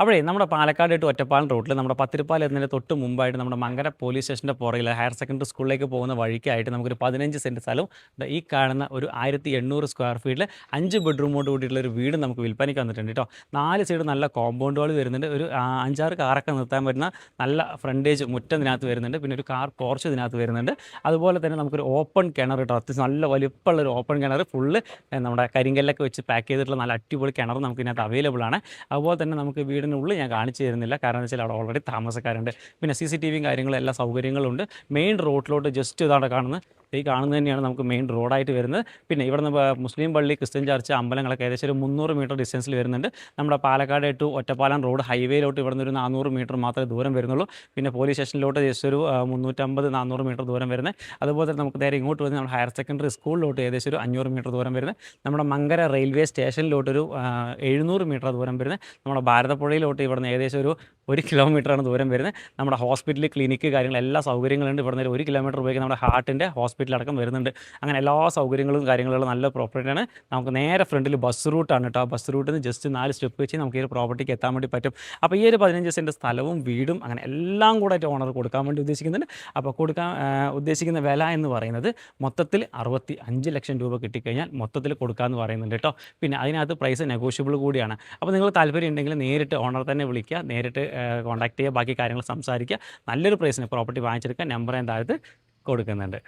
അപ്പോഴേ നമ്മുടെ പാലക്കാട് ടു ഒറ്റപ്പാലം റൂട്ടിൽ നമ്മുടെ പത്തിരിപ്പാലം എന്നതിന് തൊട്ട് മുമ്പായിട്ട് നമ്മുടെ മങ്കര പോലീസ് സ്റ്റേഷൻ്റെ പുറകിൽ ഹയർ സെക്കൻഡറി സ്കൂളിലേക്ക് പോകുന്ന വഴിക്കായിട്ട് നമുക്കൊരു 15 സെൻറ്റ് സ്ഥലവും ഈ കാണുന്ന ഒരു 1800 സ്ക്വയർ ഫീറ്റിൽ 5 ബെഡ്റൂമോട് കൂടിയിട്ടുള്ള ഒരു വീട് നമുക്ക് വിൽപ്പനയ്ക്ക് വന്നിട്ടുണ്ട് കേട്ടോ. 4 സൈഡ് നല്ല കോമ്പൗണ്ട് വാൾ വരുന്നുണ്ട്. ഒരു 5-6 കാറൊക്കെ നിർത്താൻ പറ്റുന്ന നല്ല ഫ്രണ്ടേജ് മുറ്റം ഇതിനകത്ത് വരുന്നുണ്ട്. പിന്നെ ഒരു കാർ പോർച്ച് ഇതിനകത്ത് വരുന്നുണ്ട്. അതുപോലെ തന്നെ നമുക്കൊരു ഓപ്പൺ കിണർ കേട്ടോ, അത്യാവശ്യം നല്ല വലിപ്പമുള്ളൊരു ഓപ്പൺ കിണർ ഫുള്ള് നമ്മുടെ കരിങ്കല്ലൊക്കെ വെച്ച് പാക്ക് ചെയ്തിട്ടുള്ള നല്ല അടിപൊളി കിണർ നമുക്ക് ഇതിനകത്ത് അവൈലബിൾ ആണ്. അതുപോലെ തന്നെ നമുക്ക് വീടിനുള്ളിൽ ഞാൻ കാണിച്ചു തരുന്നില്ല, കാരണം എന്ന് വെച്ചാൽ അവിടെ ഓൾറെഡി താമസക്കാരുണ്ട്. പിന്നെ CCTVയും കാര്യങ്ങളും എല്ലാ സൗകര്യങ്ങളും ഉണ്ട്. മെയിൻ റോഡിലോട്ട് ജസ്റ്റ് ഇതാണ് കാണുന്നത്, ഈ കാണുന്നത് തന്നെയാണ് നമുക്ക് മെയിൻ റോഡായിട്ട് വരുന്നത്. പിന്നെ ഇവിടുന്ന് മുസ്ലിം പള്ളി, ക്രിസ്ത്യൻ ചർച്ച്, അമ്പലങ്ങളൊക്കെ ഏകദേശം ഒരു 300 മീറ്റർ ഡിസ്റ്റൻസിൽ വരുന്നുണ്ട്. നമ്മുടെ പാലക്കാട് ടു ഒറ്റപ്പാലം റോഡ് ഹൈവേയിലോട്ട് ഇവിടുന്ന് ഒരു 400 മീറ്റർ മാത്രമേ ദൂരം വരുന്നുള്ളൂ. പിന്നെ പോലീസ് സ്റ്റേഷനിലോട്ട് ജസ്റ്റ് ഒരു 350-400 മീറ്റർ ദൂരം വരുന്നത്. അതുപോലെ തന്നെ നമുക്ക് നേരെ ഇങ്ങോട്ട് വരുന്നത് നമ്മുടെ ഹയർ സെക്കൻഡറി സ്കൂളിലോട്ട് ഏകദേശം ഒരു 500 മീറ്റർ ദൂരം വരുന്നത്. നമ്മുടെ മങ്കര റെയിൽവേ സ്റ്റേഷനിലോട്ടൊരു 700 മീറ്റർ ദൂരം വരുന്നത്. നമ്മുടെ ഭാരതപ്പുഴയിലോട്ട് ഇവിടുന്ന് ഏകദേശം ഒരു 1 കിലോമീറ്ററാണ് ദൂരം വരുന്നത്. നമ്മുടെ ഹോസ്പിറ്റൽ, ക്ലിനിക്ക്, കാര്യങ്ങൾ എല്ലാ സൗകര്യങ്ങളുണ്ട്. ഇവിടുന്ന് ഒരു 1 കിലോമീറ്റർ ഉപയോഗിക്കുന്ന നമ്മുടെ ഹാർട്ടിൻ്റെ ഹോസ്പിറ്റലടക്കം വരുന്നുണ്ട്. അങ്ങനെ എല്ലാ സൗകര്യങ്ങളും കാര്യങ്ങളുള്ള നല്ല പ്രോപ്പർട്ടിയാണ്. നമുക്ക് നേരെ ഫ്രണ്ടിൽ ബസ് റൂട്ടാണ് കേട്ടോ. ആ ബസ് റൂട്ടിൽ നിന്ന് ജസ്റ്റ് 4 സ്റ്റെപ്പ് വെച്ച് നമുക്ക് ഈ ഒരു പ്രോപ്പർട്ടിക്ക് എത്താൻ വേണ്ടി പറ്റും. അപ്പോൾ ഈ ഒരു 15 സെൻറ്റ് സ്ഥലവും വീടും അങ്ങനെ എല്ലാം കൂടെ ആയിട്ട് ഓണർ കൊടുക്കാൻ വേണ്ടി ഉദ്ദേശിക്കുന്നുണ്ട്. അപ്പോൾ കൊടുക്കാൻ ഉദ്ദേശിക്കുന്ന വില എന്ന് പറയുന്നത് മൊത്തത്തിൽ 65 ലക്ഷം രൂപ കിട്ടിക്കഴിഞ്ഞാൽ മൊത്തത്തിൽ കൊടുക്കാമെന്ന് പറയുന്നുണ്ട് കേട്ടോ. പിന്നെ അതിനകത്ത് പ്രൈസ് നെഗോഷ്യബിൾ കൂടിയാണ്. അപ്പോൾ നിങ്ങൾ താല്പര്യം ഉണ്ടെങ്കിൽ നേരിട്ട് ഓണർ തന്നെ വിളിക്കുക, നേരിട്ട് കോൺടാക്ട് ചെയ്യുക, ബാക്കി കാര്യങ്ങൾ സംസാരിക്കുക. നല്ലൊരു പ്രൈസിന് പ്രോപ്പർട്ടി വാങ്ങിച്ചെടുക്കാൻ നമ്പർ ഞാൻ താഴത്ത് കൊടുക്കുന്നുണ്ട്.